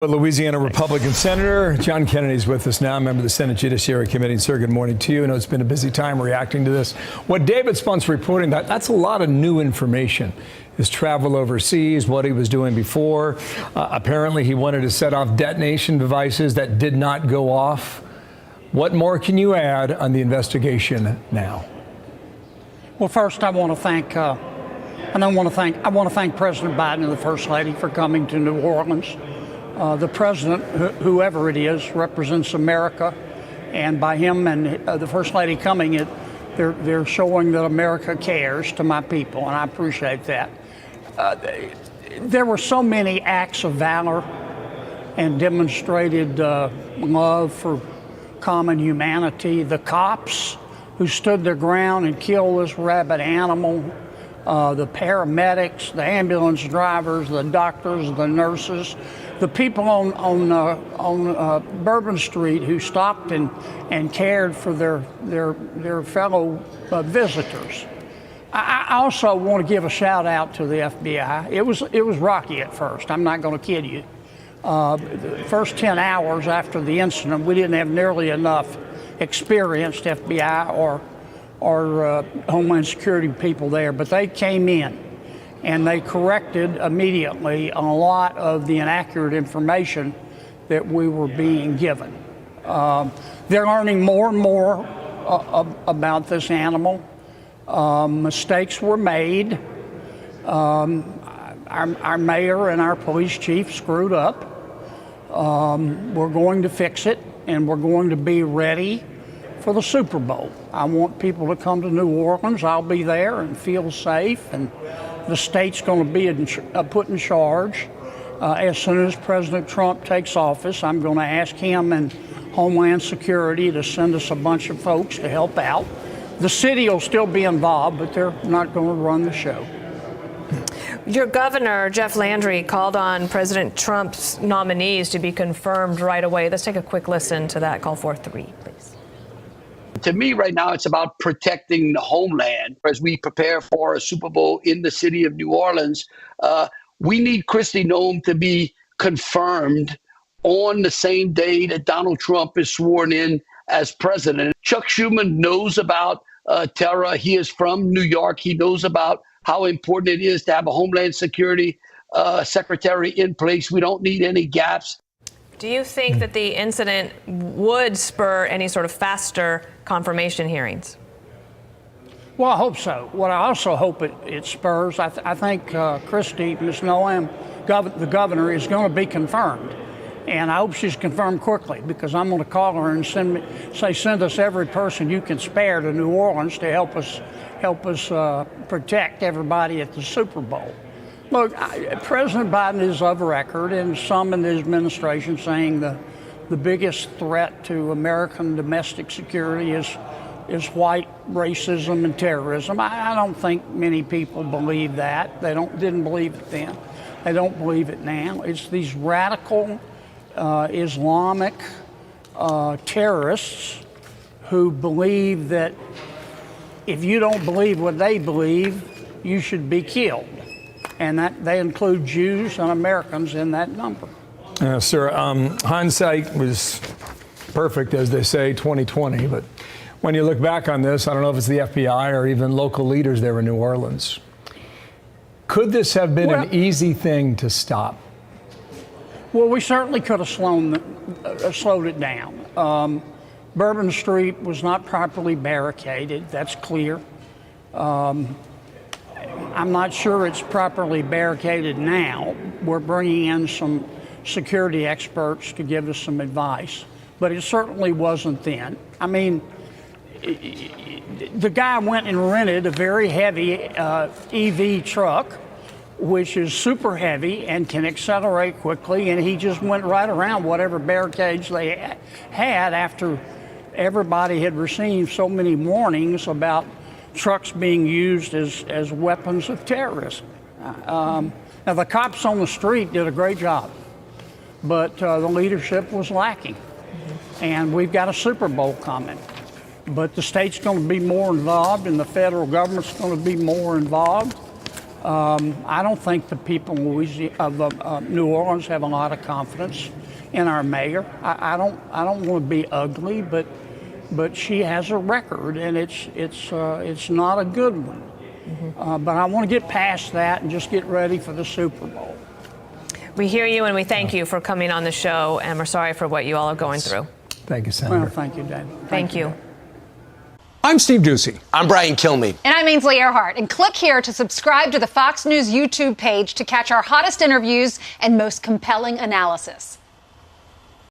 Louisiana Republican Senator John Kennedy is with us now, member of the Senate Judiciary Committee. Sir, good morning to you. I know it's been a busy time reacting to this. What David Spunt's reporting, that's a lot of new information. His travel overseas, what he was doing before. Apparently, he wanted to set off detonation devices that did not go off. What more can you add on the investigation now? Well, first, I want to thank President Biden and the First Lady for coming to New Orleans. The president, whoever it is, represents America, and by him and the First Lady coming, they're showing that America cares to my people, and I appreciate that. There were so many acts of valor and demonstrated love for common humanity. The cops who stood their ground and killed this rabid animal, the paramedics, the ambulance drivers, the doctors, the nurses, the people on Bourbon Street who stopped and cared for their fellow visitors. I also want to give a shout out to the FBI. It was rocky at first. I'm not going to kid you. The first 10 hours after the incident, we didn't have nearly enough experienced FBI or Homeland Security people there, but they came in and they corrected immediately a lot of the inaccurate information that we were being given. They're learning more and more about this animal. Mistakes were made. Our mayor and our police chief screwed up. We're going to fix it, and we're going to be ready for the Super Bowl. I want people to come to New Orleans. I'll be there and feel safe, and the state's going to be put in charge. As soon as President Trump takes office, I'm going to ask him and Homeland Security to send us a bunch of folks to help out. The city will still be involved, but they're not going to run the show. Your governor, Jeff Landry, called on President Trump's nominees to be confirmed right away. Let's take a quick listen to that. Call 4-3, please. To me, right now, it's about protecting the homeland. As we prepare for a Super Bowl in the city of New Orleans, we need Kristi Noem to be confirmed on the same day that Donald Trump is sworn in as president. Chuck Schumer knows about terror. He is from New York. He knows about how important it is to have a Homeland Security secretary in place. We don't need any gaps. Do you think that the incident would spur any sort of faster confirmation hearings? Well, I hope so. What I also hope it spurs, I think Kristi, Ms. Noem, the governor, is going to be confirmed. And I hope she's confirmed quickly, because I'm going to call her and send us every person you can spare to New Orleans to help us protect everybody at the Super Bowl. Look, President Biden is of record, and some in his administration saying the biggest threat to American domestic security is white racism and terrorism. I don't think many people believe that. They didn't believe it then. They don't believe it now. It's these radical Islamic terrorists who believe that if you don't believe what they believe, you should be killed. And that they include Jews and Americans in that number. Sir, hindsight was perfect, as they say, 2020. But when you look back on this, I don't know if it's the FBI or even local leaders there in New Orleans. Could this have been an easy thing to stop? Well, we certainly could have slowed it down. Bourbon Street was not properly barricaded. That's clear. I'm not sure it's properly barricaded now. We're bringing in some security experts to give us some advice, but it certainly wasn't then. I mean, the guy went and rented a very heavy EV truck, which is super heavy and can accelerate quickly, and he just went right around whatever barricades they had after everybody had received so many warnings about trucks being used as weapons of terrorism. Now, the cops on the street did a great job, but the leadership was lacking. And we've got a Super Bowl coming. But the state's going to be more involved, and the federal government's going to be more involved. I don't think the people of New Orleans have a lot of confidence in our mayor. I don't want to be ugly, but she has a record, and it's not a good one. But I want to get past that and just get ready for the Super Bowl. We hear you, and we thank you for coming on the show, and we're sorry for what you all are going through. Thank you, Senator. Well, thank you, David. Thank you. I'm Steve Ducey. I'm Brian Kilmeade. And I'm Ainsley Earhart. And click here to subscribe to the Fox News YouTube page to catch our hottest interviews and most compelling analysis.